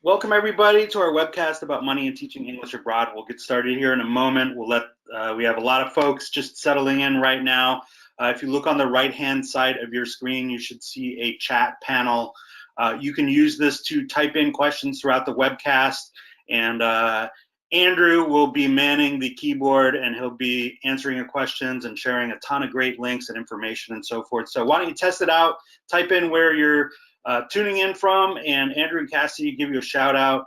Welcome everybody to our webcast about money and teaching English abroad. We'll get started here in a moment. We have a lot of folks just settling in right now. If you look on the right-hand side of your screen, you should see a chat panel. You can use this to type in questions throughout the webcast, and Andrew will be manning the keyboard, and he'll be answering your questions and sharing a ton of great links and information and so forth. So why don't you test it out? Type in where you're tuning in from, and Andrew and Cassie give you a shout out.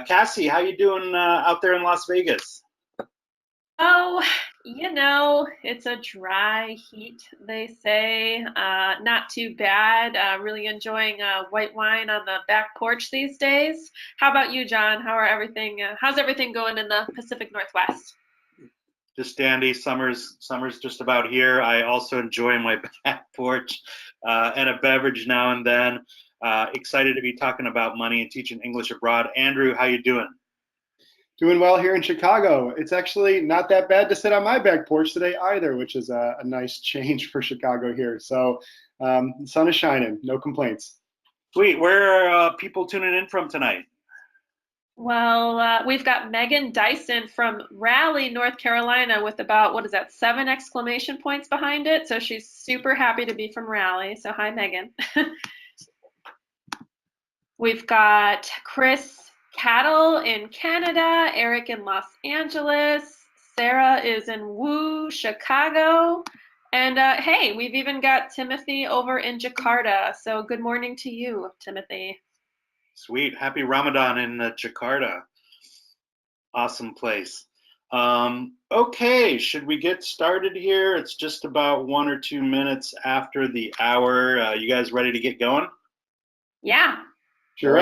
Cassie, how you doing out there in Las Vegas? Oh, it's a dry heat, they say. Not too bad. Really enjoying white wine on the back porch these days. How about you, John? How's everything going in the Pacific Northwest? Just dandy. Summer's just about here. I also enjoy my back porch and a beverage now and then. Excited to be talking about money and teaching English abroad. Andrew, how you doing? Doing well here in Chicago. It's actually not that bad to sit on my back porch today either, which is a nice change for Chicago here. So the sun is shining, no complaints. Sweet. Where are people tuning in from tonight? Well, we've got Megan Dyson from Raleigh, North Carolina, with about, 7 exclamation points behind it. So she's super happy to be from Raleigh. So hi, Megan. We've got Chris Cattle in Canada, Eric in Los Angeles, Sarah is in Woo, Chicago, and hey, we've even got Timothy over in Jakarta. So good morning to you, Timothy. Sweet. Happy Ramadan in Jakarta. Awesome place. Okay, should we get started here? It's just about 1 or 2 minutes after the hour. You guys ready to get going? Yeah. Sure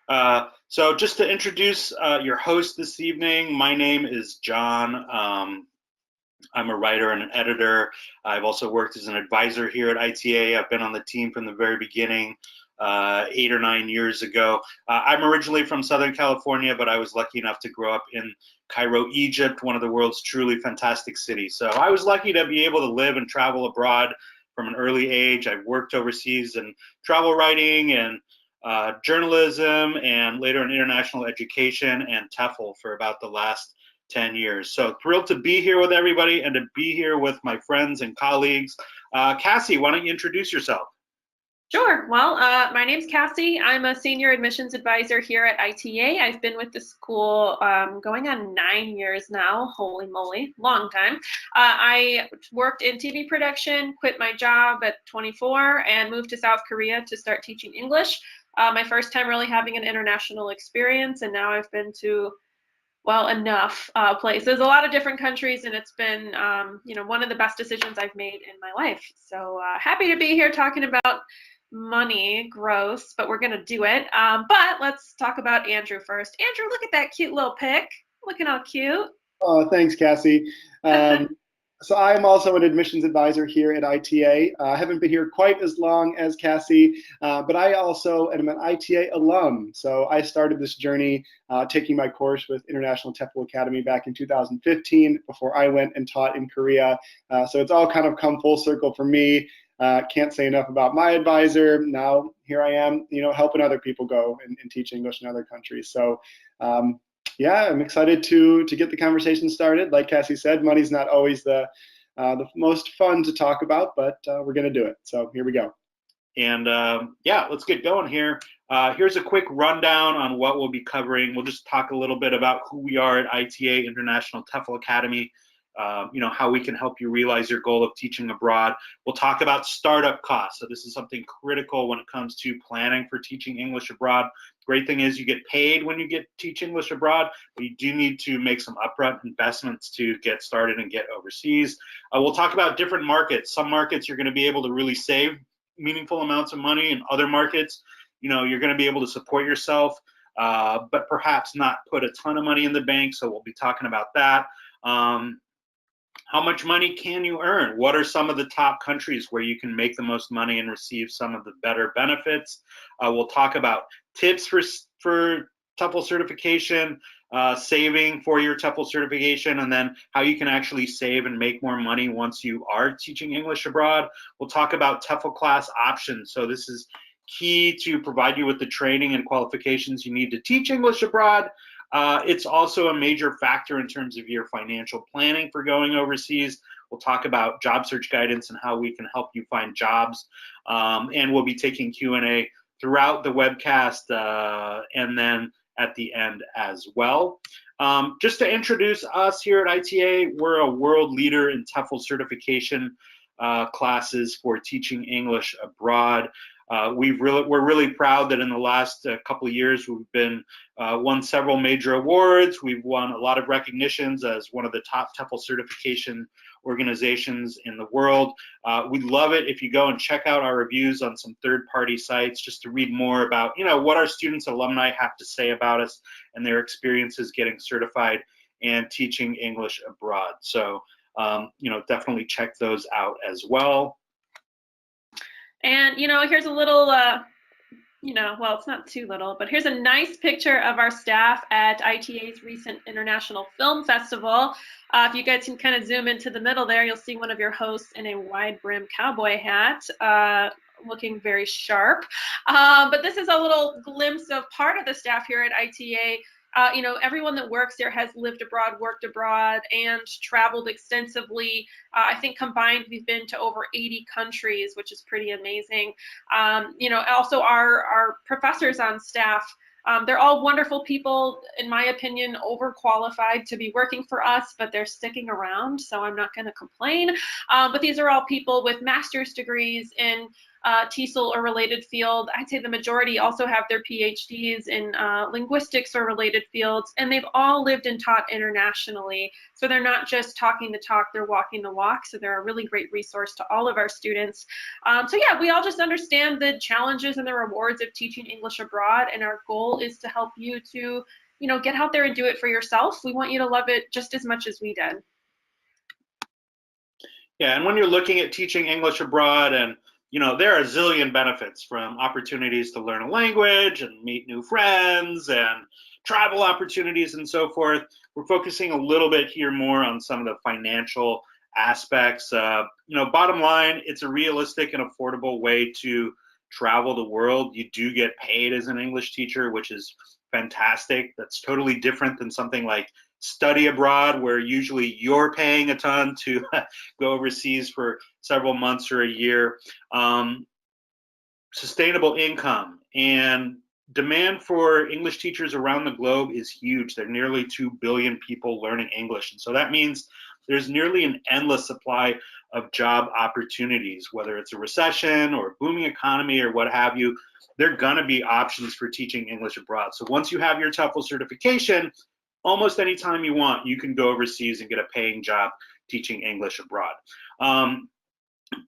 are. So just to introduce your host this evening, my name is John. I'm a writer and an editor. I've also worked as an advisor here at ITA. I've been on the team from the very beginning, 8 or 9 years ago. I'm originally from Southern California, but I was lucky enough to grow up in Cairo, Egypt, one of the world's truly fantastic cities. So I was lucky to be able to live and travel abroad from an early age. I've worked overseas in travel writing and journalism, and later in international education and TEFL for about the last 10 years. So thrilled to be here with everybody and to be here with my friends and colleagues. Cassie, why don't you introduce yourself? Sure. Well, my name's Cassie. I'm a senior admissions advisor here at ITA. I've been with the school going on 9 years now. Holy moly, long time. I worked in TV production, quit my job at 24, and moved to South Korea to start teaching English. My first time really having an international experience, and now I've been to, well, enough places, a lot of different countries, and it's been, one of the best decisions I've made in my life. So happy to be here talking about money, gross, but we're gonna do it. But let's talk about Andrew first. Andrew, look at that cute little pic. Looking all cute. Oh, thanks, Cassie. So I'm also an admissions advisor here at ITA. I haven't been here quite as long as Cassie, but I also am an ITA alum. So I started this journey taking my course with International TEFL Academy back in 2015 before I went and taught in Korea. So it's all kind of come full circle for me. Can't say enough about my advisor. Now here I am, helping other people go and teach English in other countries. So yeah, I'm excited to get the conversation started. Like Cassie said, money's not always the most fun to talk about, but we're going to do it. So here we go. And yeah, let's get going here. Here's a quick rundown on what we'll be covering. We'll just talk a little bit about who we are at ITA, International TEFL Academy, how we can help you realize your goal of teaching abroad. We'll talk about startup costs. So this is something critical when it comes to planning for teaching English abroad. Great thing is you get paid when you teach English abroad, but you do need to make some upfront investments to get started and get overseas. We'll talk about different markets. Some markets you're going to be able to really save meaningful amounts of money. In other markets, you're going to be able to support yourself, but perhaps not put a ton of money in the bank. So we'll be talking about that. How much money can you earn? What are some of the top countries where you can make the most money and receive some of the better benefits? We'll talk about tips for TEFL certification, saving for your TEFL certification, and then how you can actually save and make more money once you are teaching English abroad. We'll talk about TEFL class options. So this is key to provide you with the training and qualifications you need to teach English abroad. It's also a major factor in terms of your financial planning for going overseas. We'll talk about job search guidance and how we can help you find jobs. And we'll be taking Q&A throughout the webcast and then at the end as well. Just to introduce us here at ITA, we're a world leader in TEFL certification classes for teaching English abroad. We're really proud that in the last couple of years we've been won several major awards. We've won a lot of recognitions as one of the top TEFL certification organizations in the world. We'd love it if you go and check out our reviews on some third-party sites just to read more about, what our students, alumni have to say about us and their experiences getting certified and teaching English abroad. So, definitely check those out as well. And, here's a little, well, it's not too little, but here's a nice picture of our staff at ITA's recent International Film Festival. If you guys can kind of zoom into the middle there, you'll see one of your hosts in a wide brim cowboy hat, looking very sharp. But this is a little glimpse of part of the staff here at ITA. Everyone that works there has lived abroad, worked abroad, and traveled extensively. I think combined we've been to over 80 countries, which is pretty amazing. Also our professors on staff, they're all wonderful people, in my opinion, overqualified to be working for us, but they're sticking around, so I'm not going to complain. But these are all people with master's degrees in TESOL or related field. I'd say the majority also have their PhDs in linguistics or related fields, and they've all lived and taught internationally. So they're not just talking the talk, they're walking the walk. So they're a really great resource to all of our students. So yeah, we all just understand the challenges and the rewards of teaching English abroad, and our goal is to help you to, get out there and do it for yourself. We want you to love it just as much as we did. Yeah, and when you're looking at teaching English abroad, and there are a zillion benefits, from opportunities to learn a language and meet new friends and travel opportunities and so forth. We're focusing a little bit here more on some of the financial aspects. Bottom line, it's a realistic and affordable way to travel the world. You do get paid as an English teacher, which is fantastic. That's totally different than something like study abroad, where usually you're paying a ton to go overseas for several months or a year. Sustainable income and demand for English teachers around the globe is huge. There are nearly 2 billion people learning English. And so that means there's nearly an endless supply of job opportunities, whether it's a recession or a booming economy or what have you. There are going to be options for teaching English abroad. So once you have your TEFL certification, almost any time you want, you can go overseas and get a paying job teaching English abroad.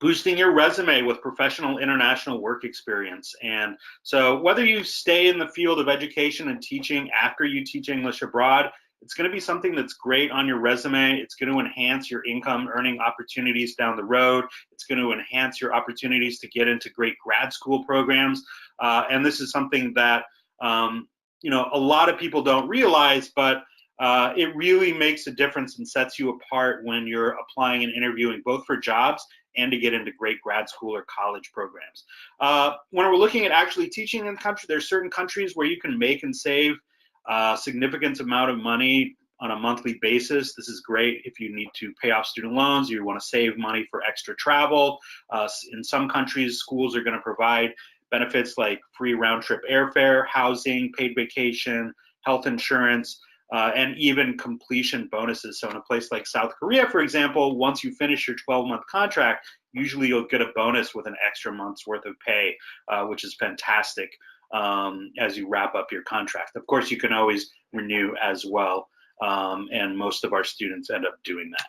Boosting your resume with professional international work experience. And so whether you stay in the field of education and teaching after you teach English abroad, it's going to be something that's great on your resume. It's going to enhance your income earning opportunities down the road. It's going to enhance your opportunities to get into great grad school programs. And this is something that a lot of people don't realize, but it really makes a difference and sets you apart when you're applying and interviewing, both for jobs and to get into great grad school or college programs. When we're looking at actually teaching in the country, there's certain countries where you can make and save a significant amount of money on a monthly basis. This is great if you need to pay off student loans, you want to save money for extra travel. In some countries, schools are going to provide benefits like free round-trip airfare, housing, paid vacation, health insurance, and even completion bonuses. So in a place like South Korea, for example, once you finish your 12-month contract, usually you'll get a bonus with an extra month's worth of pay, which is fantastic as you wrap up your contract. Of course, you can always renew as well, and most of our students end up doing that.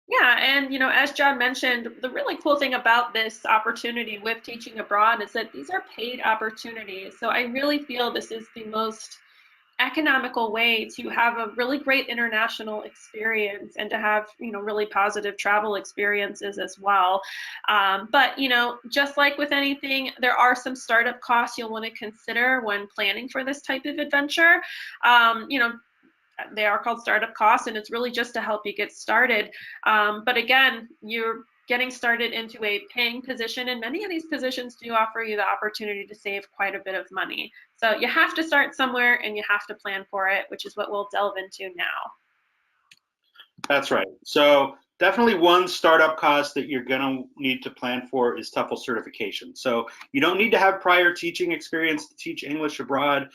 Yeah, and as John mentioned, the really cool thing about this opportunity with teaching abroad is that these are paid opportunities. So I really feel this is the most economical way to have a really great international experience and to have really positive travel experiences as well. But just like with anything, there are some startup costs you'll want to consider when planning for this type of adventure. They are called startup costs, and it's really just to help you get started. But again, you're getting started into a paying position, and many of these positions do offer you the opportunity to save quite a bit of money. So you have to start somewhere and you have to plan for it, which is what we'll delve into now. That's right. So definitely one startup cost that you're going to need to plan for is TEFL certification. So you don't need to have prior teaching experience to teach English abroad.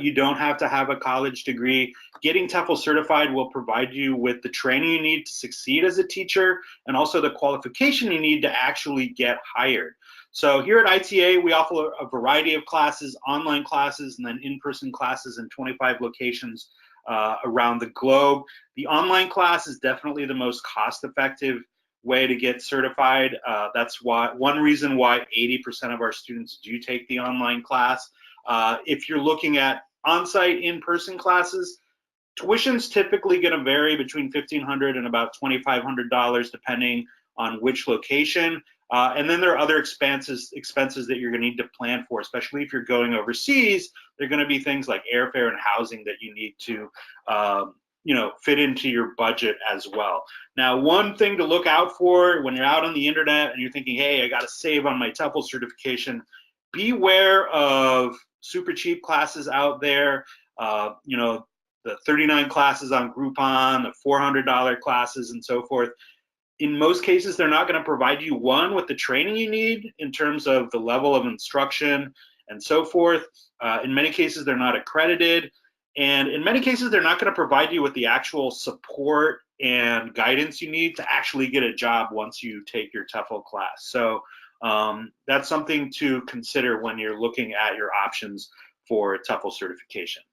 You don't have to have a college degree. Getting TEFL certified will provide you with the training you need to succeed as a teacher and also the qualification you need to actually get hired. So here at ITA, we offer a variety of classes, online classes, and then in-person classes in 25 locations around the globe. The online class is definitely the most cost-effective way to get certified. That's one reason why 80% of our students do take the online class. If you're looking at on-site, in-person classes, tuition's typically going to vary between $1,500 and about $2,500 depending on which location. And then there are other expenses that you're going to need to plan for, especially if you're going overseas. There are going to be things like airfare and housing that you need to fit into your budget as well. Now, one thing to look out for when you're out on the internet and you're thinking, hey, I got to save on my TEFL certification, beware of super cheap classes out there. The 39 classes on Groupon, the $400 classes and so forth. In most cases, they're not going to provide you, one, with the training you need in terms of the level of instruction and so forth. In many cases, they're not accredited. And in many cases, they're not going to provide you with the actual support and guidance you need to actually get a job once you take your TEFL class. So that's something to consider when you're looking at your options for TEFL certification.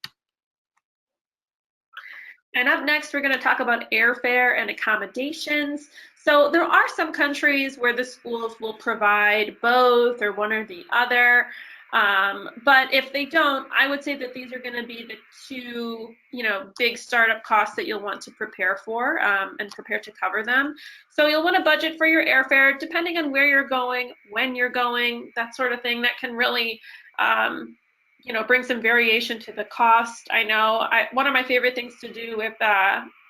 And up next, we're going to talk about airfare and accommodations. So there are some countries where the schools will provide both or one or the other. But if they don't, I would say that these are going to be the two, big startup costs that you'll want to prepare for and prepare to cover them. So you'll want to budget for your airfare, depending on where you're going, when you're going, that sort of thing. That can really bring some variation to the cost. I know one of my favorite things to do with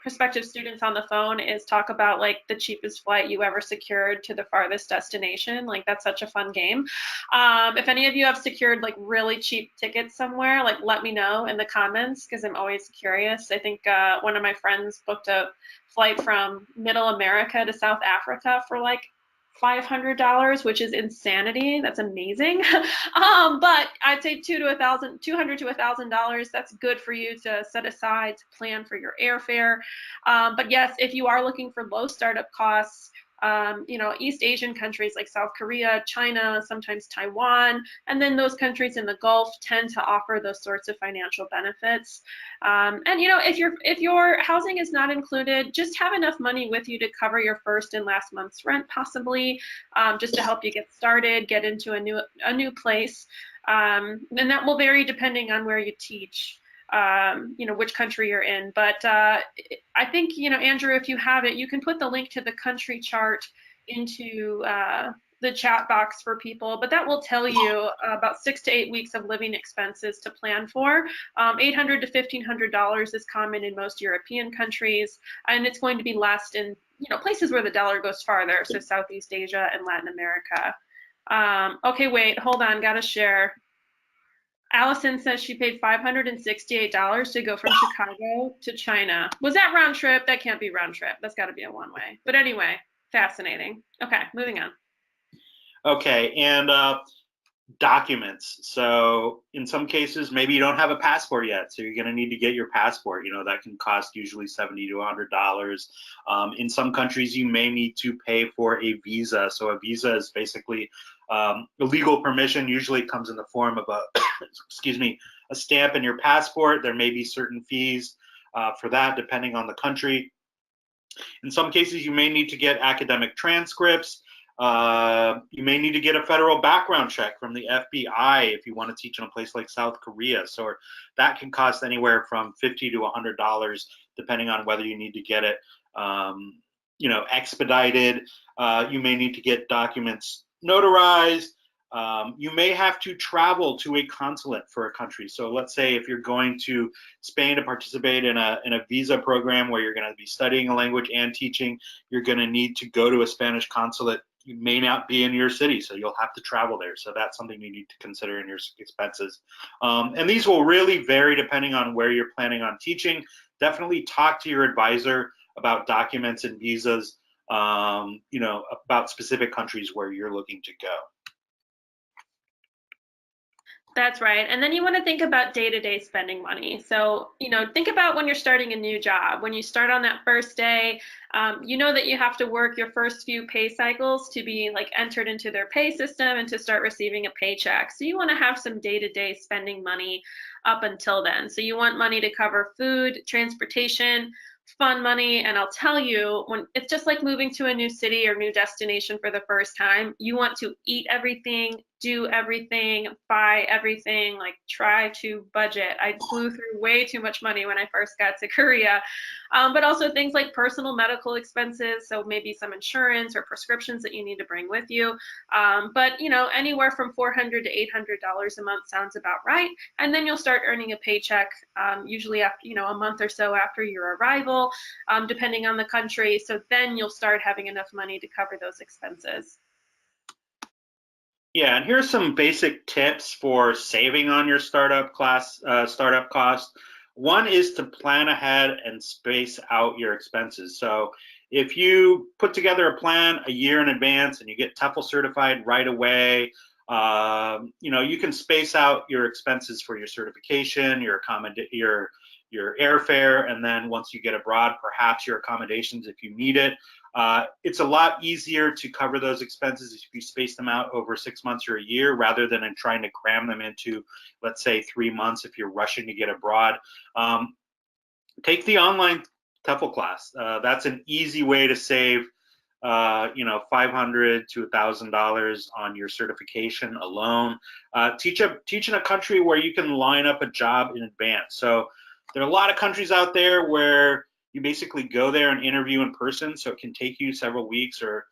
prospective students on the phone is talk about like the cheapest flight you ever secured to the farthest destination. Like that's such a fun game. If any of you have secured like really cheap tickets somewhere, like let me know in the comments because I'm always curious. I think one of my friends booked a flight from Middle America to South Africa for like $500, which is insanity. That's amazing. But I'd say $200 to $1,000. That's good for you to set aside to plan for your airfare. But yes, if you are looking for low startup costs, East Asian countries like South Korea, China, sometimes Taiwan, and then those countries in the Gulf tend to offer those sorts of financial benefits. And if your housing is not included, just have enough money with you to cover your first and last month's rent, possibly, just to help you get started, get into a new place. And that will vary depending on where you teach. Which country you're in. But I think, Andrew, if you have it, you can put the link to the country chart into the chat box for people, but that will tell you about 6 to 8 weeks of living expenses to plan for. $800 to $1,500 is common in most European countries, and it's going to be less in places where the dollar goes farther, so Southeast Asia and Latin America. Okay, wait, hold on, gotta share. Allison says she paid $568 to go from Chicago to China. Was that round trip? That can't be round trip. That's got to be a one-way. But anyway, fascinating. Okay, moving on. Okay, and documents. So in some cases, maybe you don't have a passport yet, so you're going to need to get your passport. That can cost usually $70 to $100. In some countries, you may need to pay for a visa. So a visa is basically a legal permission. Usually it comes in the form of a a stamp in your passport. There may be certain fees for that depending on the country. In some cases, you may need to get academic transcripts. You may need to get a federal background check from the FBI if you want to teach in a place like South Korea. So that can cost anywhere from $50 to $100 depending on whether you need to get it expedited. You may need to get documents notarized. You may have to travel to a consulate for a country. So let's say if you're going to Spain to participate in a visa program where you're going to be studying a language and teaching, you're going to need to go to a Spanish consulate. You may not be in your city, so you'll have to travel there. So that's something you need to consider in your expenses. And these will really vary depending on where you're planning on teaching. Definitely talk to your advisor about documents and visas, you know, about specific countries where you're looking to go. That's right. And then you want to think about day-to-day spending money. So, you know, think about when you're starting a new job. When you start on that first day, you know that you have to work your first few pay cycles to be like entered into their pay system and to start receiving a paycheck. So you want to have some day-to-day spending money up until then. So you want money to cover food, transportation, fun money. And I'll tell you, when it's just like moving to a new city or new destination for the first time, you want to eat everything, do everything, buy everything, like try to budget. I blew through way too much money when I first got to Korea, but also things like personal medical expenses. So maybe some insurance or prescriptions that you need to bring with you. But you know, anywhere from $400 to $800 a month sounds about right. And then you'll start earning a paycheck, usually after, you know, a month or so after your arrival, depending on the country. So then you'll start having enough money to cover those expenses. Yeah, and here's some basic tips for saving on your startup cost. One is to plan ahead and space out your expenses. So if you put together a plan a year in advance and you get TEFL certified right away, you know, you can space out your expenses for your certification, your airfare, and then once you get abroad, perhaps your accommodations if you need it. It's a lot easier to cover those expenses if you space them out over 6 months or a year rather than in trying to cram them into, let's say, 3 months if you're rushing to get abroad. Take the online TEFL class. That's an easy way to save, you know, $500 to $1,000 on your certification alone. Teach in a country where you can line up a job in advance. So there are a lot of countries out there where you basically go there and interview in person, so it can take you several weeks or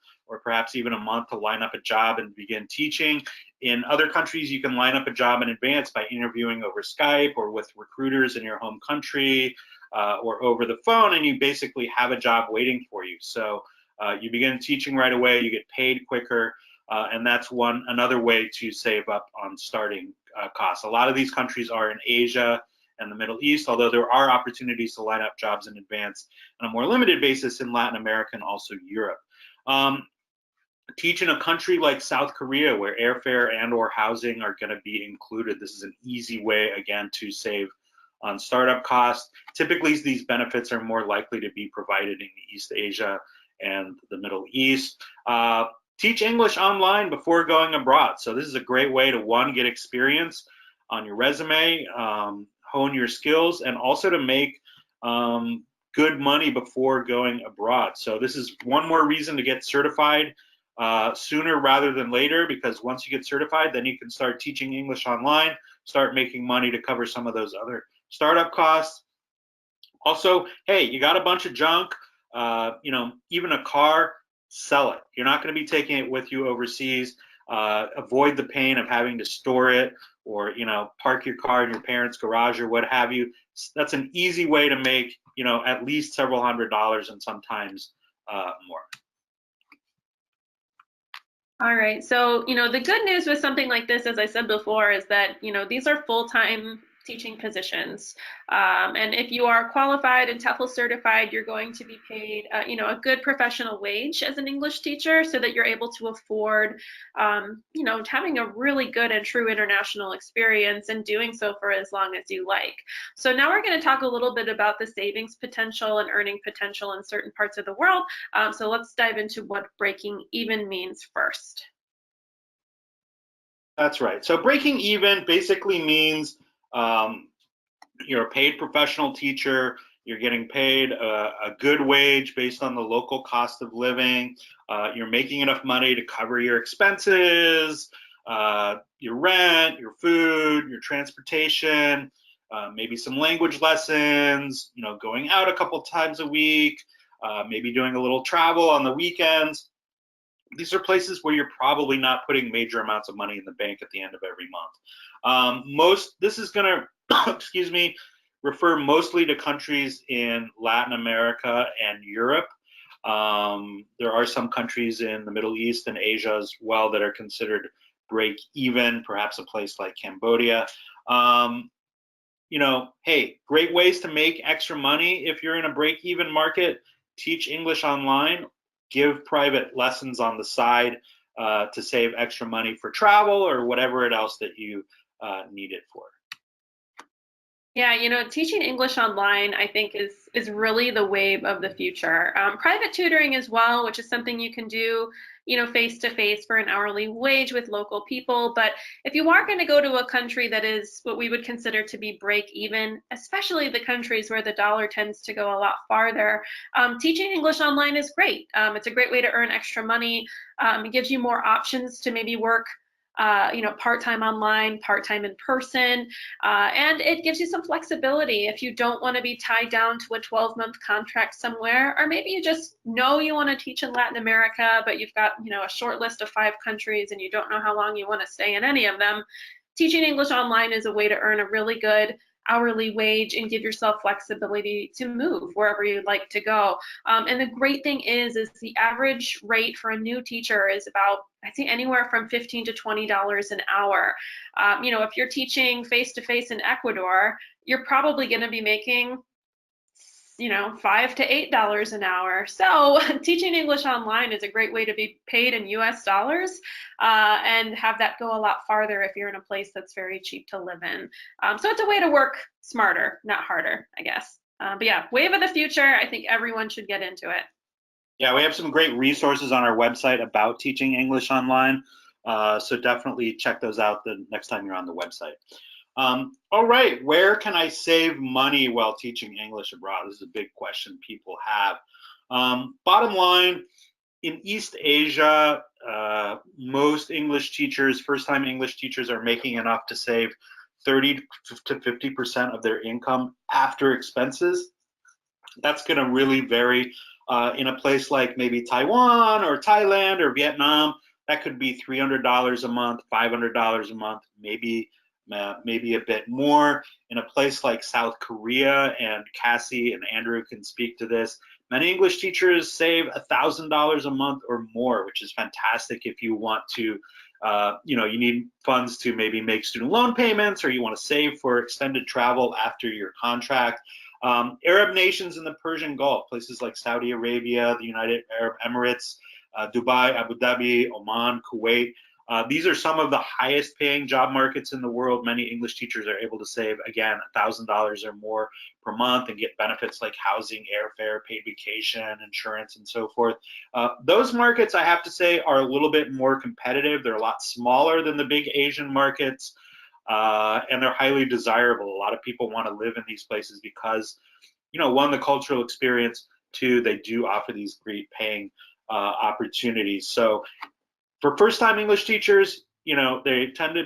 perhaps even a month to line up a job and begin teaching. In other countries, you can line up a job in advance by interviewing over Skype or with recruiters in your home country or over the phone, and you basically have a job waiting for you. So you begin teaching right away, you get paid quicker, and that's another way to save up on starting costs. A lot of these countries are in Asia and the Middle East, although there are opportunities to line up jobs in advance on a more limited basis in Latin America and also Europe. Teach in a country like South Korea where airfare and or housing are going to be included. This is an easy way, again, to save on startup costs. Typically, these benefits are more likely to be provided in East Asia and the Middle East. Teach English online before going abroad. So this is a great way to, one, get experience on your resume, hone your skills, and also to make good money before going abroad. So this is one more reason to get certified sooner rather than later, because once you get certified, then you can start teaching English online, start making money to cover some of those other startup costs. Also, hey, you got a bunch of junk, you know, even a car, sell it. You're not going to be taking it with you overseas. Avoid the pain of having to store it or, you know, park your car in your parents' garage or what have you. That's an easy way to make, you know, at least several $100s and sometimes more. All right. So, you know, the good news with something like this, as I said before, is that, you know, these are full-time teaching positions. And if you are qualified and TEFL certified, you're going to be paid, you know, a good professional wage as an English teacher so that you're able to afford, you know, having a really good and true international experience and doing so for as long as you like. So now we're going to talk a little bit about the savings potential and earning potential in certain parts of the world. So let's dive into what breaking even means first. That's right. So breaking even basically means you're a paid professional teacher, you're getting paid a good wage based on the local cost of living, you're making enough money to cover your expenses, your rent, your food, your transportation, maybe some language lessons, you know, going out a couple times a week, maybe doing a little travel on the weekends. these are places where you're probably not putting major amounts of money in the bank at the end of every month. This is going to, excuse me, refer mostly to countries in Latin America and Europe. There are some countries in the Middle East and Asia as well that are considered break even, perhaps a place like Cambodia. You know, hey, great ways to make extra money if you're in a break even market. Teach English online, give private lessons on the side to save extra money for travel or whatever else that you need it for. Yeah, you know, teaching English online, I think, is really the wave of the future. Private tutoring as well, which is something you can do, you know, face to face for an hourly wage with local people. But if you are going to go to a country that is what we would consider to be break even, especially the countries where the dollar tends to go a lot farther, teaching English online is great. It's a great way to earn extra money. It gives you more options to maybe work you know, part-time online, part-time in person, and it gives you some flexibility if you don't want to be tied down to a 12-month contract somewhere, or maybe you just know you want to teach in Latin America, but you've got, you know, a short list of 5 countries and you don't know how long you want to stay in any of them. Teaching English online is a way to earn a really good hourly wage and give yourself flexibility to move wherever you'd like to go. And the great thing is the average rate for a new teacher is about, I think, anywhere from $15 to $20 an hour. You know, if you're teaching face-to-face in Ecuador, you're probably going to be making, you know, $5 to $8 an hour. So teaching English online is a great way to be paid in US dollars and have that go a lot farther if you're in a place that's very cheap to live in. So it's a way to work smarter, not harder, I guess. But yeah, wave of the future. I think everyone should get into it. Yeah, we have some great resources on our website about teaching English online. So definitely check those out the next time you're on the website. All right, where can I save money while teaching English abroad? This is a big question people have. Bottom line, in East Asia, most English teachers, first-time English teachers, are making enough to save 30 to 50% of their income after expenses. That's going to really vary. In a place like maybe Taiwan or Thailand or Vietnam, that could be $300 a month, $500 a month, maybe a bit more. In a place like South Korea, and Cassie and Andrew can speak to this, many English teachers save $1,000 a month or more, which is fantastic if you want to, you know, you need funds to maybe make student loan payments, or you want to save for extended travel after your contract. Arab nations in the Persian Gulf, places like Saudi Arabia, the United Arab Emirates, Dubai, Abu Dhabi, Oman, Kuwait. These are some of the highest paying job markets in the world. Many English teachers are able to save, again, $1,000 or more per month and get benefits like housing, airfare, paid vacation, insurance, and so forth. Those markets, I have to say, are a little bit more competitive. They're a lot smaller than the big Asian markets, and they're highly desirable. A lot of people want to live in these places because, you know, one, the cultural experience, two, they do offer these great paying opportunities. So for first-time English teachers, you know, they tend to,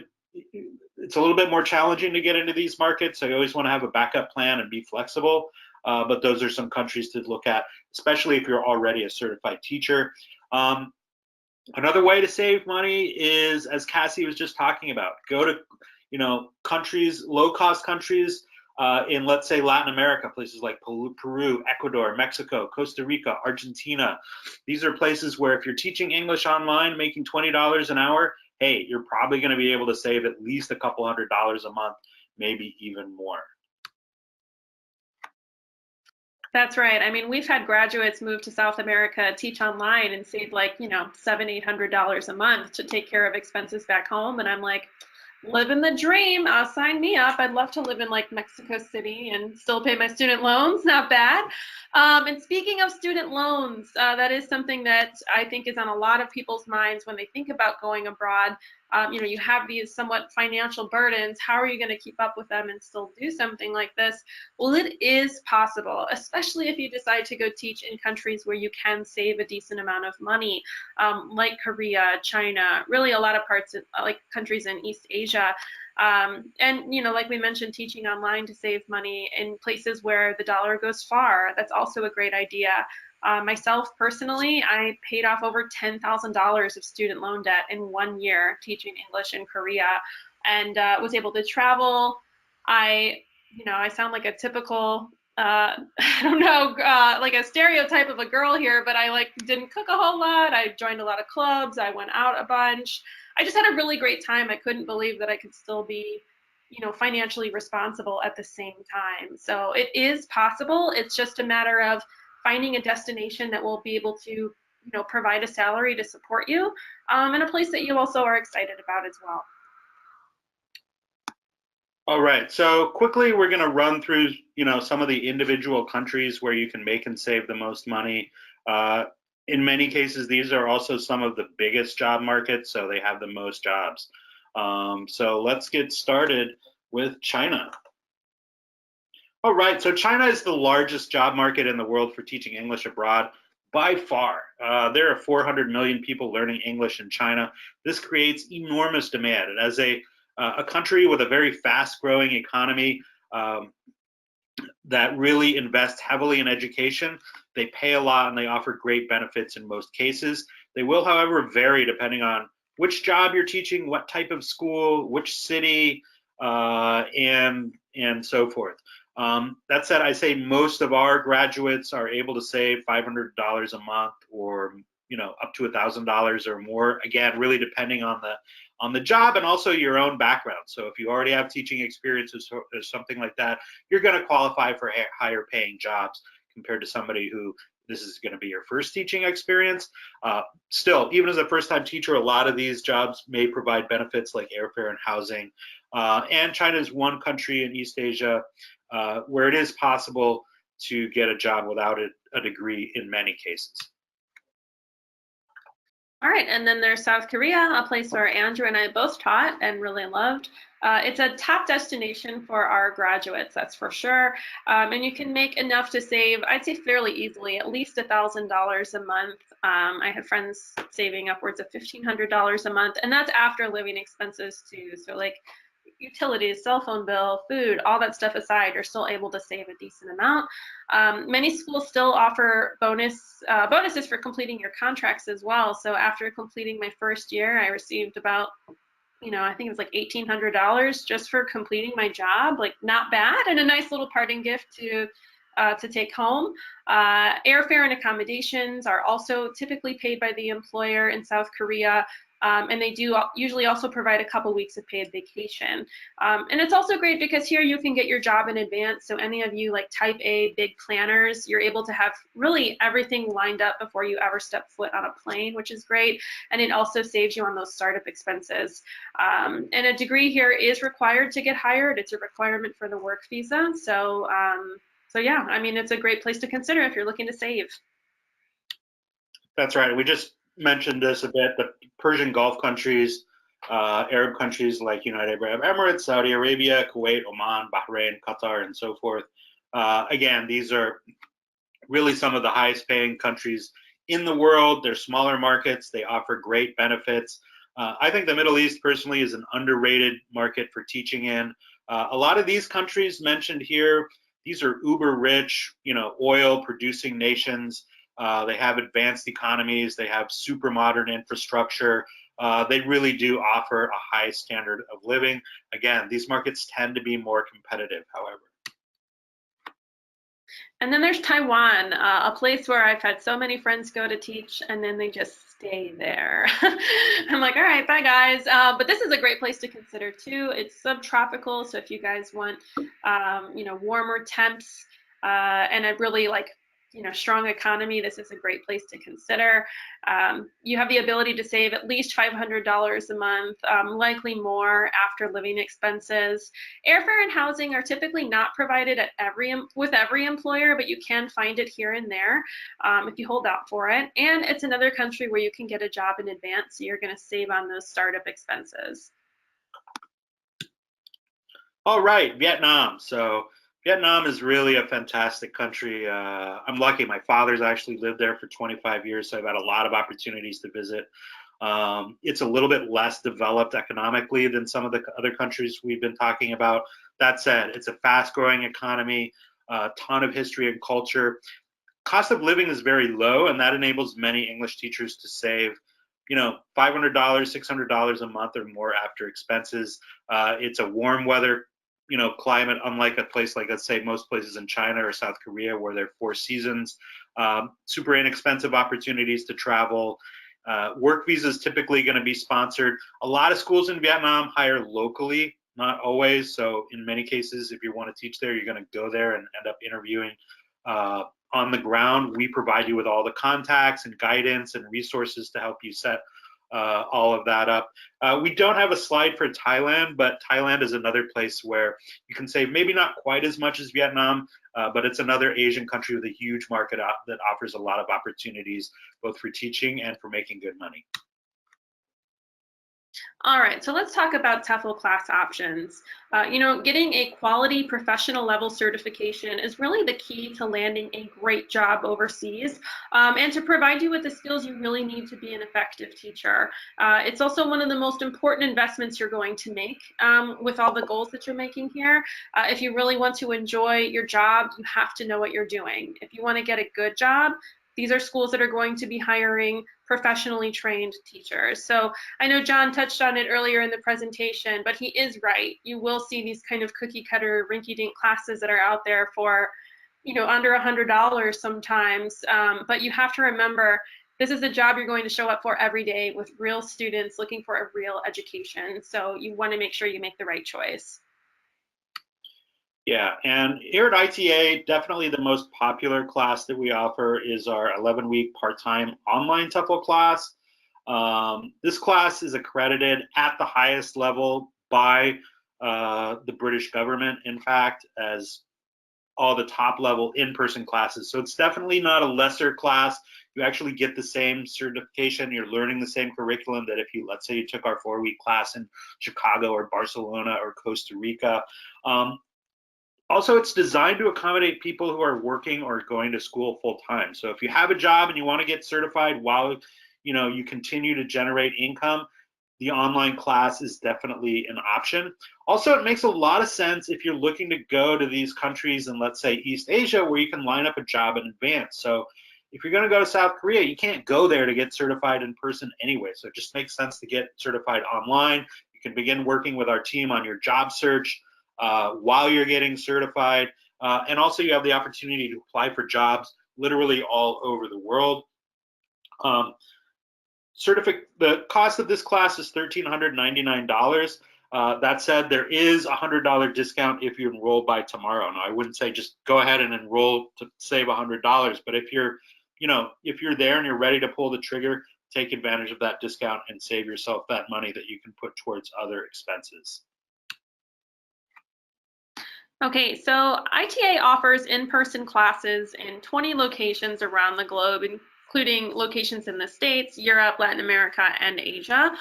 it's a little bit more challenging to get into these markets. So you always want to have a backup plan and be flexible. But those are some countries to look at, especially if you're already a certified teacher. Another way to save money is, as Cassie was just talking about, go to, you know, countries, low-cost countries in, let's say, Latin America, places like Peru, Ecuador, Mexico, Costa Rica, Argentina. These are places where if you're teaching English online, making $20 an hour, hey, you're probably going to be able to save at least a couple $100s a month, maybe even more. That's right. I mean, we've had graduates move to South America, teach online, and save like, you know, $700, $800 a month to take care of expenses back home. And I'm like, living the dream. Sign me up. I'd love to live in like Mexico City and still pay my student loans. Not bad. And speaking of student loans, that is something that I think is on a lot of people's minds when they think about going abroad. You know, you have these somewhat financial burdens. How are you going to keep up with them and still do something like this? Well, it is possible, especially if you decide to go teach in countries where you can save a decent amount of money, like Korea, China, really a lot of parts of, like countries in East Asia. And, you know, like we mentioned, teaching online to save money in places where the dollar goes far, that's also a great idea. Myself personally, I paid off over $10,000 of student loan debt in 1 year teaching English in Korea, and was able to travel. I sound like a typical, I don't know, like a stereotype of a girl here, but I didn't cook a whole lot. I joined a lot of clubs. I went out a bunch. I just had a really great time. I couldn't believe that I could still be, financially responsible at the same time. So it is possible. It's just a matter of finding a destination that will be able to, provide a salary to support you, and a place that you also are excited about as well. All right, so quickly we're going to run through, some of the individual countries where you can make and save the most money. In many cases, these are also some of the biggest job markets, so they have the most jobs. So let's get started with China. All right, so China is the largest job market in the world for teaching English abroad by far. There are 400 million people learning English in China. This creates enormous demand. And as a country with a very fast-growing economy that really invests heavily in education, they pay a lot and they offer great benefits in most cases. They will, however, vary depending on which job you're teaching, what type of school, which city, and so forth. That said, I say most of our graduates are able to save $500 a month, or up to $1,000 or more. Again, really depending on the job and also your own background. So if you already have teaching experience or something like that, you're going to qualify for higher paying jobs compared to somebody who this is going to be your first teaching experience. Still, even as a first-time teacher, a lot of these jobs may provide benefits like airfare and housing. And China is one country in East Asia where it is possible to get a job without a degree in many cases. All right, and then there's South Korea, a place where Andrew and I both taught and really loved. It's a top destination for our graduates, that's for sure. And you can make enough to save, I'd say fairly easily, at least $1,000 a month. I have friends saving upwards of $1,500 a month, and that's after living expenses too. So like utilities, cell phone bill, food, all that stuff aside, you're still able to save a decent amount. Many schools still offer bonuses for completing your contracts as well. So after completing my first year, I received about, I think it was like $1,800 just for completing my job. Like, not bad, and a nice little parting gift to take home. Airfare and accommodations are also typically paid by the employer in South Korea. And they do usually also provide a couple weeks of paid vacation. And it's also great because here you can get your job in advance. So any of you like type A big planners, you're able to have really everything lined up before you ever step foot on a plane, which is great. And it also saves you on those startup expenses. And a degree here is required to get hired. It's a requirement for the work visa. So yeah, I mean, it's a great place to consider if you're looking to save. That's right. We just mentioned this a bit, the Persian Gulf countries, Arab countries like United Arab Emirates, Saudi Arabia, Kuwait, Oman, Bahrain, Qatar, and so forth. Again, these are really some of the highest paying countries in the world. They're smaller markets. They offer great benefits. I think the Middle East personally is an underrated market for teaching in. A lot of these countries mentioned here, these are uber rich, oil producing nations. They have advanced economies. They have super modern infrastructure. They really do offer a high standard of living. Again, these markets tend to be more competitive, however. And then there's Taiwan, a place where I've had so many friends go to teach and then they just stay there. I'm like, all right, bye guys. But this is a great place to consider too. It's subtropical, so if you guys want, warmer temps and a really strong economy, this is a great place to consider. You have the ability to save at least $500 a month, likely more after living expenses. Airfare and housing are typically not provided with every employer, but you can find it here and there if you hold out for it. And it's another country where you can get a job in advance, so you're going to save on those startup expenses. All right, Vietnam. So Vietnam is really a fantastic country. I'm lucky. My father's actually lived there for 25 years, so I've had a lot of opportunities to visit. It's a little bit less developed economically than some of the other countries we've been talking about. That said, it's a fast-growing economy, a ton of history and culture. cost of living is very low, and that enables many English teachers to save, you know, $500, $600 a month or more after expenses. It's a warm weather, you know, climate, unlike a place like, let's say, most places in China or South Korea where there are 4 seasons. Super inexpensive opportunities to travel. Work visa is typically going to be sponsored. A lot of schools in Vietnam hire locally, not always. So in many cases, if you want to teach there, you're going to go there and end up interviewing on the ground. We provide you with all the contacts and guidance and resources to help you set all of that up. We don't have a slide for Thailand, but Thailand is another place where you can save maybe not quite as much as Vietnam, but it's another Asian country with a huge market that offers a lot of opportunities, both for teaching and for making good money. All right, so let's talk about TEFL class options. You know, getting a quality professional level certification is really the key to landing a great job overseas and to provide you with the skills you really need to be an effective teacher. It's also one of the most important investments you're going to make with all the goals that you're making here. If you really want to enjoy your job, you have to know what you're doing. If you want to get a good job, these are schools that are going to be hiring professionally trained teachers. So I know John touched on it earlier in the presentation, but he is right. You will see these kind of cookie cutter rinky-dink classes that are out there for, you know, under $100 sometimes. But you have to remember, this is a job you're going to show up for every day with real students looking for a real education. So you want to make sure you make the right choice. Yeah, and here at ITA, definitely the most popular class that we offer is our 11-week part-time online TEFL class. This class is accredited at the highest level by the British government, in fact, as all the top-level in-person classes. So it's definitely not a lesser class. You actually get the same certification. You're learning the same curriculum that if you, let's say you took our 4-week class in Chicago or Barcelona or Costa Rica. Also, it's designed to accommodate people who are working or going to school full time. So if you have a job and you want to get certified while, you know, you continue to generate income, the online class is definitely an option. Also, it makes a lot of sense if you're looking to go to these countries in, let's say, East Asia, where you can line up a job in advance. So if you're going to go to South Korea, you can't go there to get certified in person anyway. So it just makes sense to get certified online. You can begin working with our team on your job search while you're getting certified, and also you have the opportunity to apply for jobs literally all over the world. The cost of this class is $1,399. That said, there is a $100 discount if you enroll by tomorrow. Now, I wouldn't say just go ahead and enroll to save $100, but if you're, you know, if you're there and you're ready to pull the trigger, take advantage of that discount and save yourself that money that you can put towards other expenses. Okay, so ITA offers in-person classes in 20 locations around the globe, including locations in the States, Europe, Latin America, and Asia.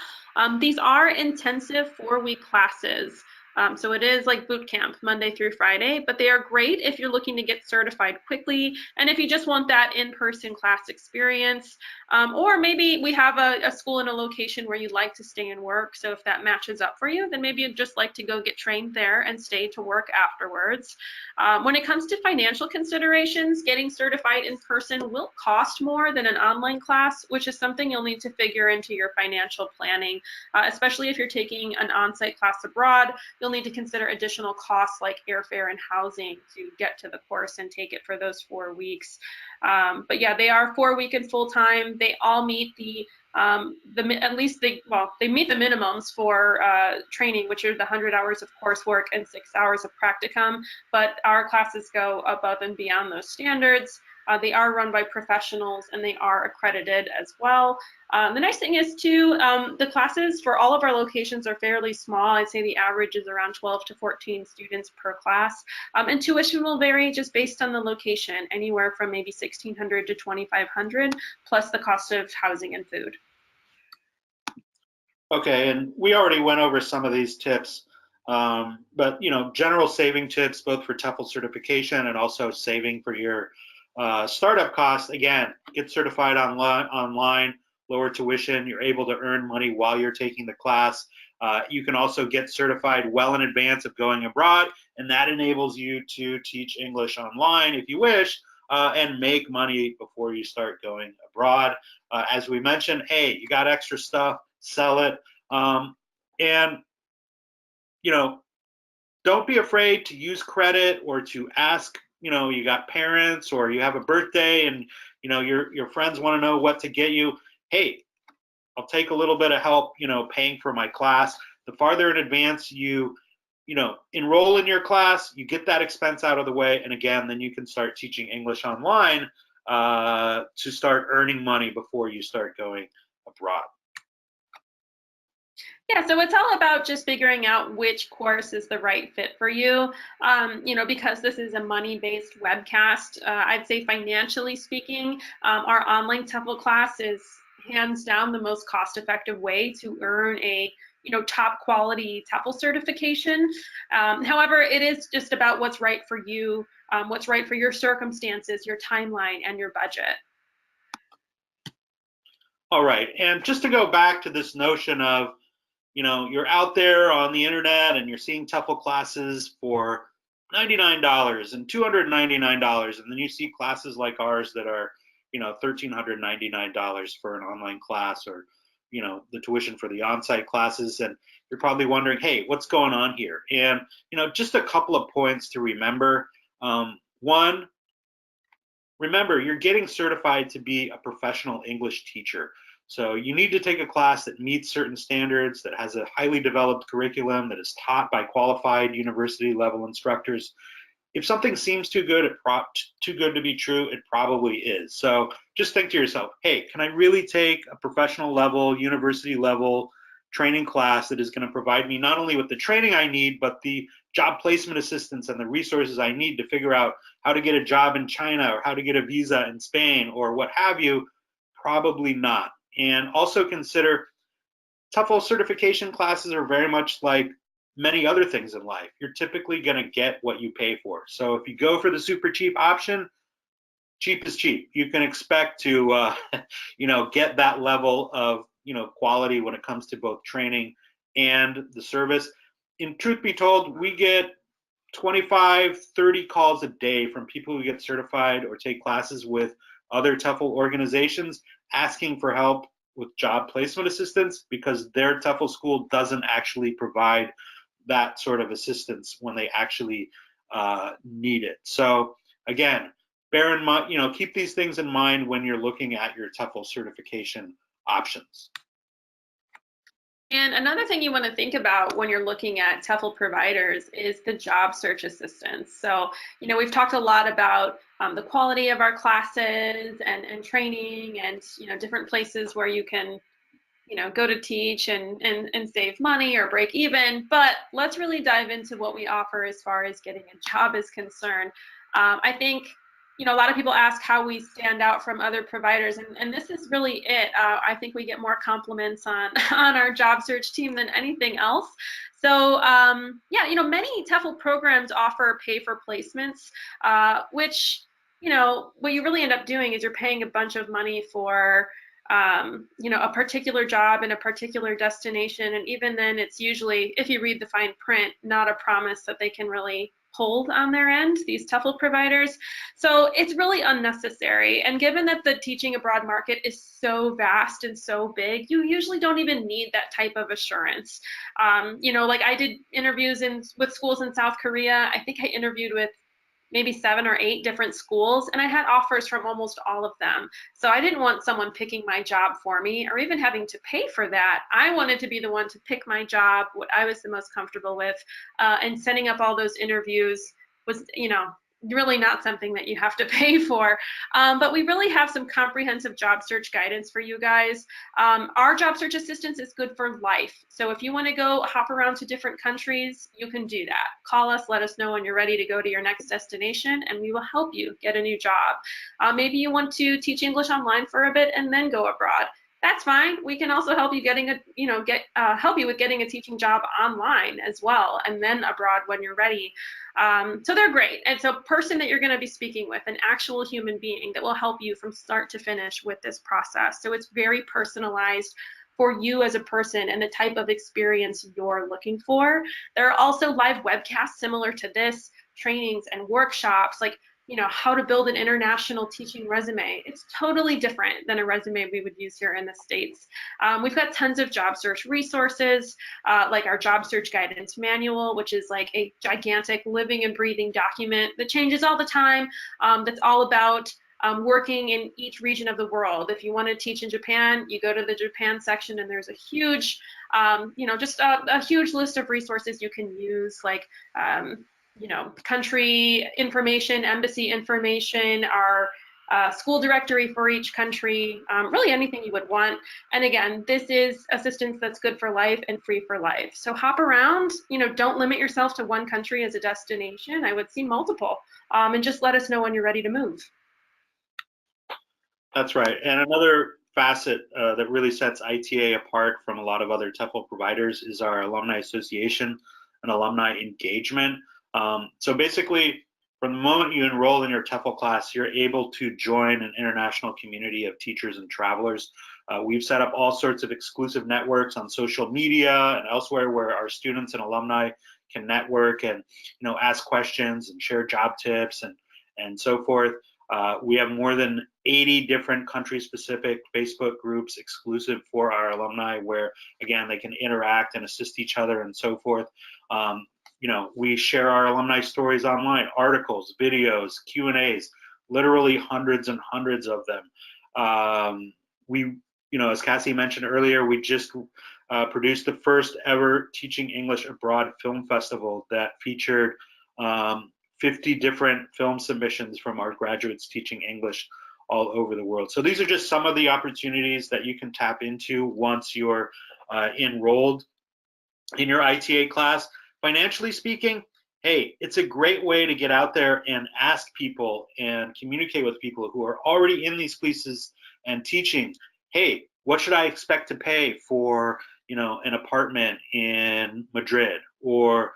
These are intensive 4-week classes. So it is like boot camp, Monday through Friday, but they are great if you're looking to get certified quickly and if you just want that in-person class experience. Or maybe we have a school in a location where you'd like to stay and work. So if that matches up for you, then maybe you'd just like to go get trained there and stay to work afterwards. When it comes to financial considerations, getting certified in person will cost more than an online class, which is something you'll need to figure into your financial planning, especially if you're taking an on-site class abroad. You'll need to consider additional costs like airfare and housing to get to the course and take it for those 4 weeks. But yeah, they are 4-week and full-time. They all meet they meet the minimums for training, which are the 100 hours of coursework and 6 hours of practicum. But our classes go above and beyond those standards. They are run by professionals and they are accredited as well. The nice thing is too, the classes for all of our locations are fairly small. I'd say the average is around 12 to 14 students per class. And tuition will vary just based on the location, anywhere from maybe $1,600 to $2,500, plus the cost of housing and food. Okay, and we already went over some of these tips, but you know, general saving tips both for TEFL certification and also saving for your startup costs. Again, get certified online, lower tuition. You're able to earn money while you're taking the class. You can also get certified well in advance of going abroad, and that enables you to teach English online if you wish. and make money before you start going abroad. As we mentioned, hey, you got extra stuff, sell it. And, you know, don't be afraid to use credit or to ask, you know, you got parents or you have a birthday and, you know, your friends want to know what to get you. Hey, I'll take a little bit of help, you know, paying for my class. The farther in advance you know, enroll in your class, you get that expense out of the way. And again, then you can start teaching English online to start earning money before you start going abroad. Yeah, so it's all about just figuring out which course is the right fit for you. You know, because this is a money-based webcast, I'd say financially speaking, our online TEFL class is hands down the most cost-effective way to earn a, you know, top quality TEFL certification. However, it is just about what's right for you, what's right for your circumstances, your timeline, and your budget. All right, and just to go back to this notion of, you know, you're out there on the internet and you're seeing TEFL classes for $99 and $299, and then you see classes like ours that are, you know, $1,399 for an online class, or, you know, the tuition for the on-site classes, and you're probably wondering, hey, what's going on here? And, you know, just a couple of points to remember. One, remember, you're getting certified to be a professional English teacher. So you need to take a class that meets certain standards, that has a highly developed curriculum, that is taught by qualified university level instructors. If something seems too good to be true, it probably is. So just think to yourself, hey, can I really take a professional level, university level training class that is going to provide me not only with the training I need, but the job placement assistance and the resources I need to figure out how to get a job in China or how to get a visa in Spain or what have you? Probably not. And also consider TEFL certification classes are very much like many other things in life. You're typically going to get what you pay for. So if you go for the super cheap option, cheap is cheap. You can expect to, you know, get that level of, you know, quality when it comes to both training and the service. In truth be told, we get 25, 30 calls a day from people who get certified or take classes with other TEFL organizations asking for help with job placement assistance because their TEFL school doesn't actually provide that sort of assistance when they actually need it. So again, bear in mind, you know, keep these things in mind when you're looking at your TEFL certification options. And another thing you want to think about when you're looking at TEFL providers is the job search assistance. So, you know, we've talked a lot about the quality of our classes and training and, you know, different places where you can, you know, go to teach and save money or break even. But let's really dive into what we offer as far as getting a job is concerned. I think, you know, a lot of people ask how we stand out from other providers, and this is really it. I think we get more compliments on our job search team than anything else. So yeah, you know, many TEFL programs offer pay for placements, which, you know, what you really end up doing is you're paying a bunch of money for you know, a particular job in a particular destination, and even then it's usually, if you read the fine print, not a promise that they can really hold on their end, these TEFL providers. So it's really unnecessary. And given that the teaching abroad market is so vast and so big, you usually don't even need that type of assurance. You know, like I did interviews with schools in South Korea. I think I interviewed with maybe 7 or 8 different schools, and I had offers from almost all of them. So I didn't want someone picking my job for me or even having to pay for that. I wanted to be the one to pick my job, what I was the most comfortable with, and setting up all those interviews was, you know, really not something that you have to pay for. But we really have some comprehensive job search guidance for you guys. Our job search assistance is good for life. So if you want to go hop around to different countries, you can do that. Call us, let us know when you're ready to go to your next destination, and we will help you get a new job. Maybe you want to teach English online for a bit and then go abroad. That's fine. We can also help you help you with getting a teaching job online as well, and then abroad when you're ready. So they're great. It's a person that you're going to be speaking with, an actual human being that will help you from start to finish with this process. So it's very personalized for you as a person and the type of experience you're looking for. There are also live webcasts similar to this, trainings and workshops. Like, how to build an international teaching resume. It's totally different than a resume we would use here in the States. We've got tons of job search resources, like our job search guidance manual, which is like a gigantic living and breathing document that changes all the time, that's all about working in each region of the world. If you want to teach in Japan, you go to the Japan section, and there's a huge, just a huge list of resources you can use, like country information, embassy information, our school directory for each country, really anything you would want. And again, this is assistance that's good for life and free for life. So hop around, don't limit yourself to one country as a destination. I would see multiple, and just let us know when you're ready to move. That's right. And another facet that really sets ITA apart from a lot of other TEFL providers is our alumni association and alumni engagement. So basically, from the moment you enroll in your TEFL class, you're able to join an international community of teachers and travelers. We've set up all sorts of exclusive networks on social media and elsewhere where our students and alumni can network and ask questions and share job tips and so forth. We have more than 80 different country-specific Facebook groups exclusive for our alumni where, again, they can interact and assist each other and so forth. We share our alumni stories online, articles, videos, Q&As, literally hundreds and hundreds of them. As Cassie mentioned earlier, we just produced the first ever Teaching English Abroad Film Festival that featured 50 different film submissions from our graduates teaching English all over the world. So these are just some of the opportunities that you can tap into once you're enrolled in your ITA class. Financially speaking, hey, it's a great way to get out there and ask people and communicate with people who are already in these places and teaching. Hey, what should I expect to pay for, an apartment in Madrid? Or,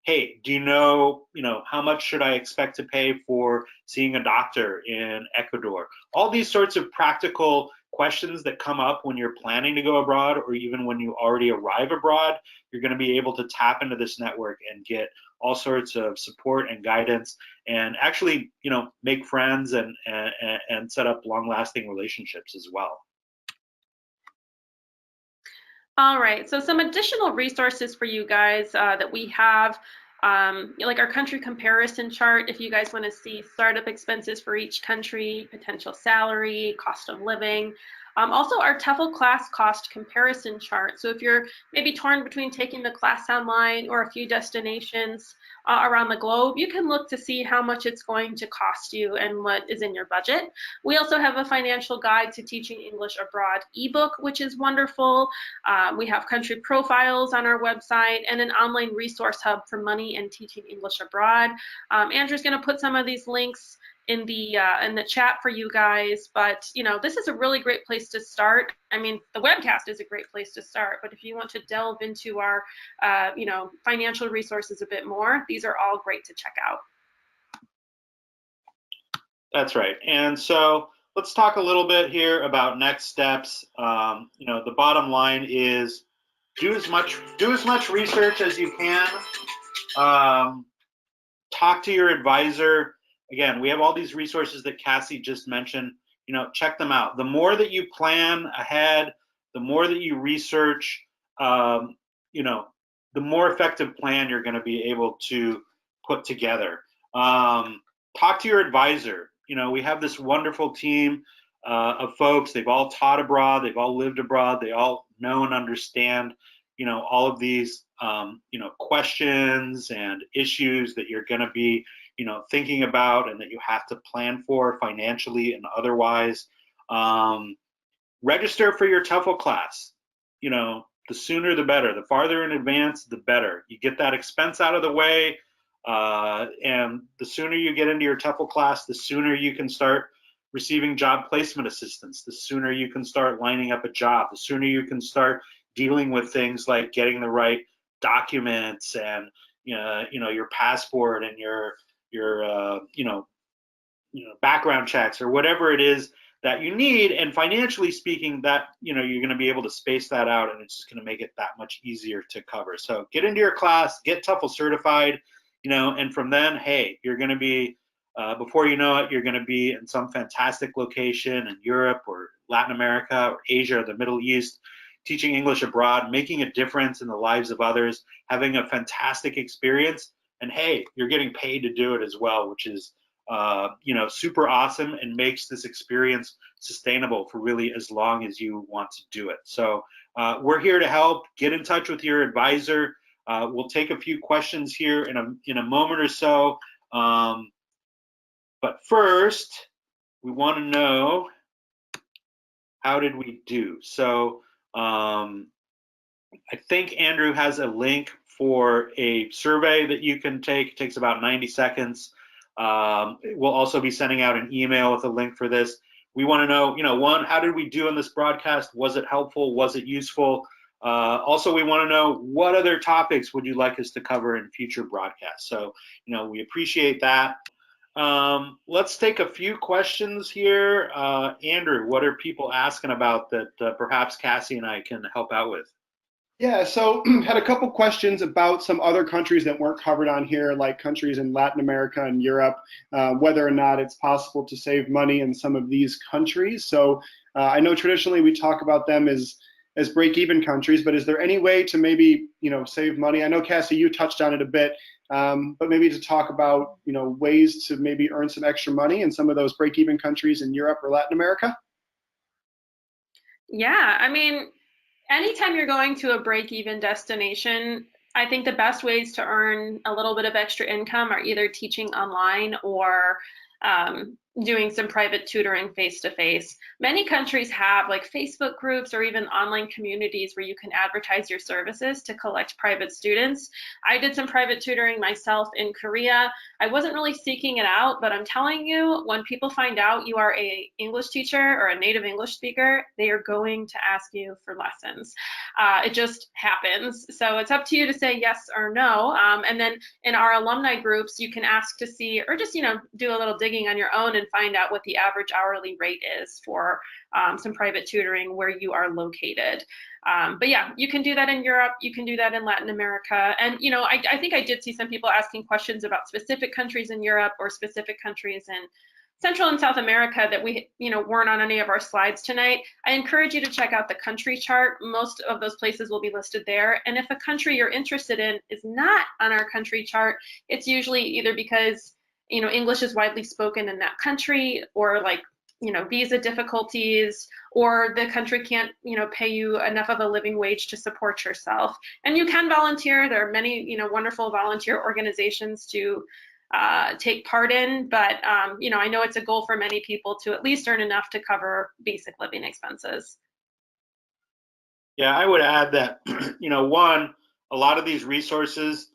hey, do you know, how much should I expect to pay for seeing a doctor in Ecuador? All these sorts of practical questions that come up when you're planning to go abroad, or even when you already arrive abroad, you're going to be able to tap into this network and get all sorts of support and guidance, and actually, make friends and set up long-lasting relationships as well. All right, so some additional resources for you guys that we have, like our country comparison chart, if you guys want to see startup expenses for each country, potential salary, cost of living. Also our TEFL class cost comparison chart. So if you're maybe torn between taking the class online or a few destinations around the globe, you can look to see how much it's going to cost you and what is in your budget. We also have a financial guide to teaching English abroad ebook, which is wonderful. We have country profiles on our website and an online resource hub for money and teaching English abroad. Andrew's going to put some of these links in the chat for you guys, but this is a really great place to start. I mean, the webcast is a great place to start, but if you want to delve into our financial resources a bit more, these are all great to check out. That's right. And so let's talk a little bit here about next steps. The bottom line is do as much research as you can. Talk to your advisor. Again, we have all these resources that Cassie just mentioned. Check them out. The more that you plan ahead, the more that you research, the more effective plan you're going to be able to put together. Talk to your advisor. We have this wonderful team of folks. They've all taught abroad. They've all lived abroad. They all know and understand, all of these, questions and issues that you're going to be thinking about and that you have to plan for financially and otherwise. Register for your TEFL class. The sooner the better. The farther in advance, the better. You get that expense out of the way, and the sooner you get into your TEFL class, the sooner you can start receiving job placement assistance, the sooner you can start lining up a job, the sooner you can start dealing with things like getting the right documents and your passport and your background checks or whatever it is that you need. And financially speaking, that you're going to be able to space that out, and it's just going to make it that much easier to cover. So get into your class, get TEFL certified, and from then, hey, you're going to be before you know it, you're going to be in some fantastic location in Europe or Latin America or Asia or the Middle East, teaching English abroad, making a difference in the lives of others, having a fantastic experience. And hey, you're getting paid to do it as well, which is super awesome and makes this experience sustainable for really as long as you want to do it. So we're here to help. Get in touch with your advisor. We'll take a few questions here in a moment or so. But first, we want to know, how did we do? So I think Andrew has a link for a survey that you can take. It takes about 90 seconds. We'll also be sending out an email with a link for this. We want to know, one, how did we do on this broadcast? Was it helpful? Was it useful? Also, we want to know, what other topics would you like us to cover in future broadcasts? So, we appreciate that. Let's take a few questions here. Andrew, what are people asking about that perhaps Cassie and I can help out with? Yeah, so had a couple questions about some other countries that weren't covered on here, like countries in Latin America and Europe, whether or not it's possible to save money in some of these countries. So I know traditionally we talk about them as break-even countries, but is there any way to maybe save money? I know, Cassie, you touched on it a bit, but maybe to talk about ways to maybe earn some extra money in some of those break-even countries in Europe or Latin America. Yeah, I mean, anytime you're going to a break-even destination, I think the best ways to earn a little bit of extra income are either teaching online or doing some private tutoring face-to-face. Many countries have like Facebook groups or even online communities where you can advertise your services to collect private students. I did some private tutoring myself in Korea. I wasn't really seeking it out, but I'm telling you, when people find out you are an English teacher or a native English speaker, they are going to ask you for lessons. It just happens. So it's up to you to say yes or no. And then in our alumni groups, you can ask to see, or just, do a little digging on your own and find out what the average hourly rate is for some private tutoring where you are located. But yeah, you can do that in Europe, you can do that in Latin America. And, I think I did see some people asking questions about specific countries in Europe or specific countries in Central and South America that we, weren't on any of our slides tonight. I encourage you to check out the country chart. Most of those places will be listed there. And if a country you're interested in is not on our country chart, it's usually either because English is widely spoken in that country, or visa difficulties, or the country can't, pay you enough of a living wage to support yourself. And you can volunteer. There are many, wonderful volunteer organizations to take part in, but, I know it's a goal for many people to at least earn enough to cover basic living expenses. Yeah, I would add that, one, a lot of these resources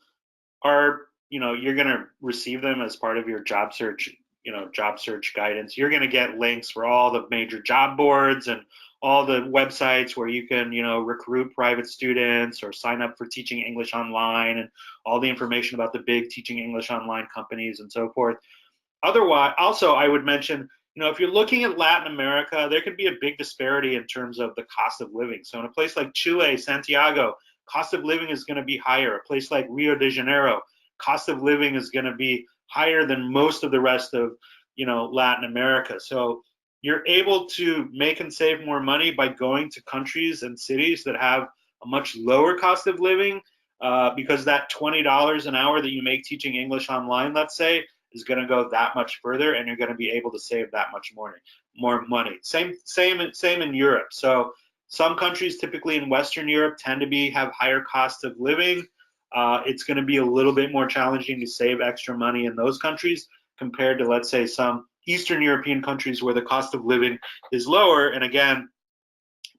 are, you're going to receive them as part of your job search guidance. You're going to get links for all the major job boards and all the websites where you can, recruit private students or sign up for Teaching English Online, and all the information about the big Teaching English Online companies and so forth. Otherwise, also, I would mention, if you're looking at Latin America, there could be a big disparity in terms of the cost of living. So in a place like Chile, Santiago, cost of living is going to be higher. A place like Rio de Janeiro, cost of living is going to be higher than most of the rest of, Latin America. So you're able to make and save more money by going to countries and cities that have a much lower cost of living, because that $20 an hour that you make teaching English online, let's say, is going to go that much further, and you're going to be able to save that much more money. Same in Europe. So some countries, typically in Western Europe, tend to have higher cost of living. It's going to be a little bit more challenging to save extra money in those countries compared to, let's say, some Eastern European countries where the cost of living is lower. And again,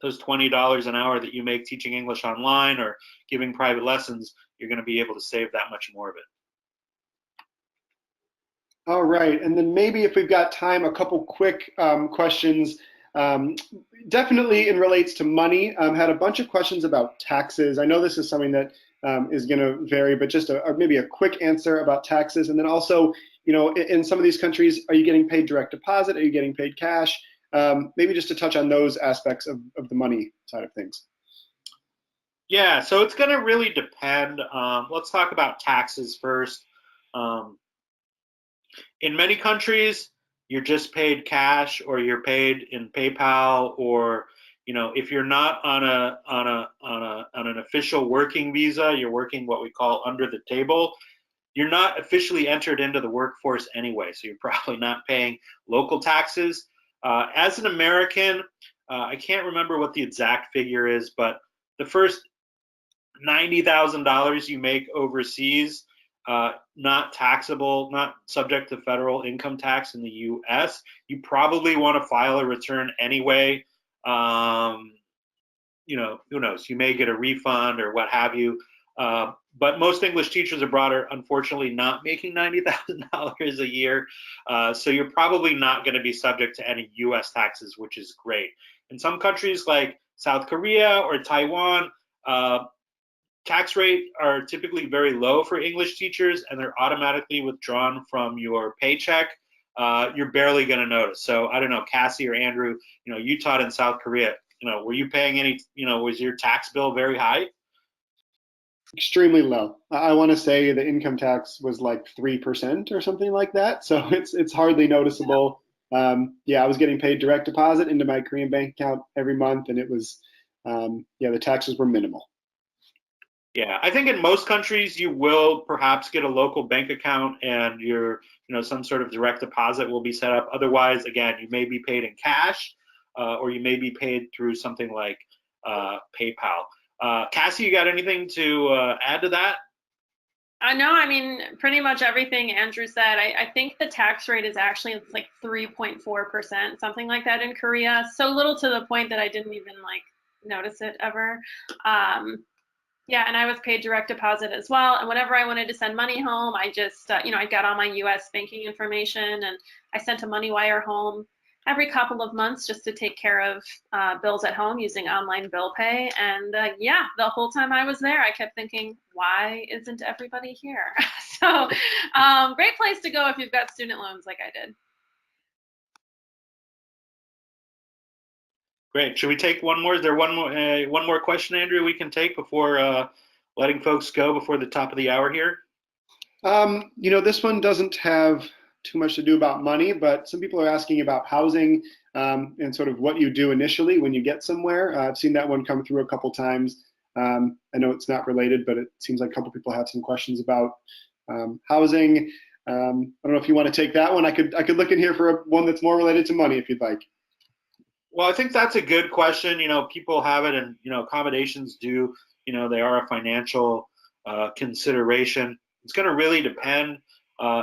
those $20 an hour that you make teaching English online or giving private lessons, you're going to be able to save that much more of it. All right, and then maybe if we've got time, a couple quick questions. Definitely in relates to money. Had a bunch of questions about taxes. I know this is something that is going to vary, but just maybe a quick answer about taxes. And then also, in some of these countries, are you getting paid direct deposit? Are you getting paid cash? Maybe just to touch on those aspects of the money side of things. Yeah, so it's going to really depend. Let's talk about taxes first. In many countries, you're just paid cash, or you're paid in PayPal, or if you're not on an official working visa, you're working what we call under the table. You're not officially entered into the workforce anyway, so you're probably not paying local taxes. As an American, I can't remember what the exact figure is, but the first $90,000 you make overseas, not taxable, not subject to federal income tax in the U.S., you probably want to file a return anyway. Who knows? You may get a refund or what have you. But most English teachers abroad are unfortunately not making $90,000 a year. So you're probably not going to be subject to any U.S. taxes, which is great. In some countries like South Korea or Taiwan, tax rates are typically very low for English teachers, and they're automatically withdrawn from your paycheck. You're barely going to notice. So I don't know, Cassie or Andrew, you taught in South Korea. Were you paying any? Was your tax bill very high? Extremely low. I want to say the income tax was like 3% or something like that. So it's hardly noticeable. Yeah, I was getting paid direct deposit into my Korean bank account every month, and it was, the taxes were minimal. Yeah, I think in most countries you will perhaps get a local bank account, and some sort of direct deposit will be set up. Otherwise, again, you may be paid in cash, or you may be paid through something like PayPal. Cassie, you got anything to add to that? No, I mean, pretty much everything Andrew said. I think the tax rate is actually like 3.4%, something like that in Korea. So little to the point that I didn't even notice it ever. Yeah, and I was paid direct deposit as well. And whenever I wanted to send money home, I just, I got all my U.S. banking information, and I sent a money wire home every couple of months just to take care of bills at home using online bill pay. And yeah, the whole time I was there, I kept thinking, why isn't everybody here? So great place to go if you've got student loans like I did. Great. Should we take one more? Is there one more question, Andrew, we can take before letting folks go before the top of the hour here? This one doesn't have too much to do about money, but some people are asking about housing and sort of what you do initially when you get somewhere. I've seen that one come through a couple times. I know it's not related, but it seems like a couple people have some questions about housing. I don't know if you want to take that one. I could look in here for one that's more related to money if you'd like. Well, I think that's a good question. People have it, and accommodations do. They are a financial consideration. It's going to really depend.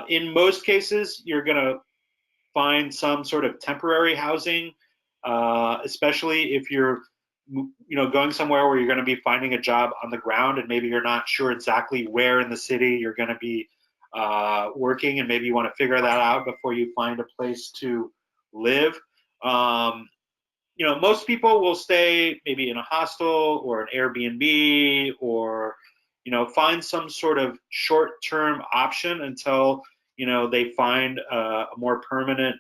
In most cases, you're going to find some sort of temporary housing, especially if you're going somewhere where you're going to be finding a job on the ground, and maybe you're not sure exactly where in the city you're going to be working, and maybe you want to figure that out before you find a place to live. Most people will stay maybe in a hostel or an Airbnb, or find some sort of short-term option until they find a more permanent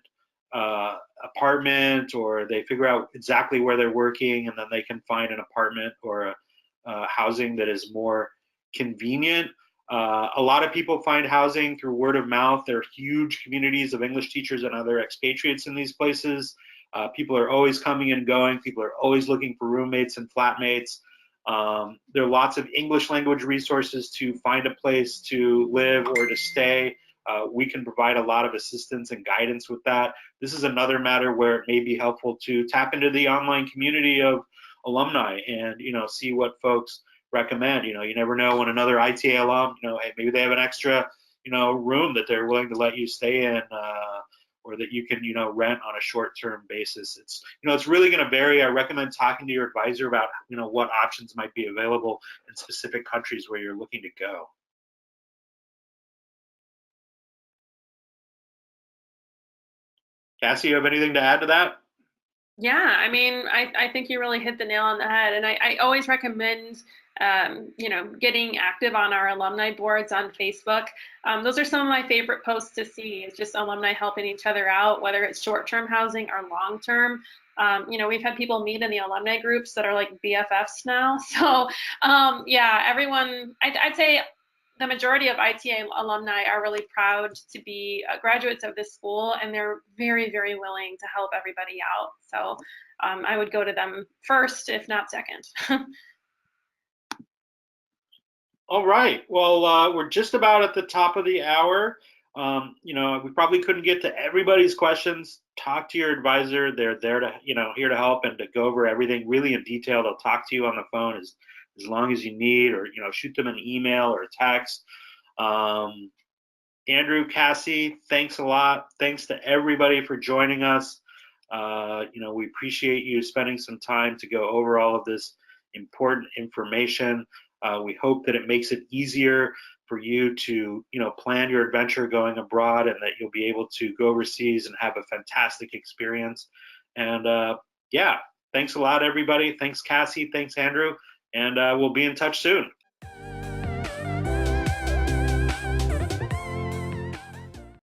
apartment, or they figure out exactly where they're working, and then they can find an apartment or a housing that is more convenient. A lot of people find housing through word of mouth. There are huge communities of English teachers and other expatriates in these places. People are always coming and going. People are always looking for roommates and flatmates. There are lots of English language resources to find a place to live or to stay. We can provide a lot of assistance and guidance with that. This is another matter where it may be helpful to tap into the online community of alumni and see what folks recommend. You never know when another ITA alum, hey, maybe they have an extra room that they're willing to let you stay in, or that you can rent on a short-term basis. It's really going to vary. I recommend talking to your advisor about what options might be available in specific countries where you're looking to go. Cassie, you have anything to add to that? Yeah, I mean, I think you really hit the nail on the head, and I always recommend getting active on our alumni boards on Facebook. Those are some of my favorite posts to see. It's just alumni helping each other out, whether it's short-term housing or long-term. We've had people meet in the alumni groups that are like BFFs now. So yeah, everyone, I'd say the majority of ITA alumni are really proud to be graduates of this school, and they're very, very willing to help everybody out. So I would go to them first, if not second. All right. Well, we're just about at the top of the hour. You know, we probably couldn't get to everybody's questions. Talk to your advisor. They're there to, you know, here to help and to go over everything really in detail. They'll talk to you on the phone as long as you need, or, you know, shoot them an email or a text. Andrew, Cassie, thanks a lot. Thanks to everybody for joining us. You know, we appreciate you spending some time to go over all of this important information. We hope that it makes it easier for you to, you know, plan your adventure going abroad, and that you'll be able to go overseas and have a fantastic experience. And yeah, thanks a lot, everybody. Thanks, Cassie. Thanks, Andrew. And we'll be in touch soon.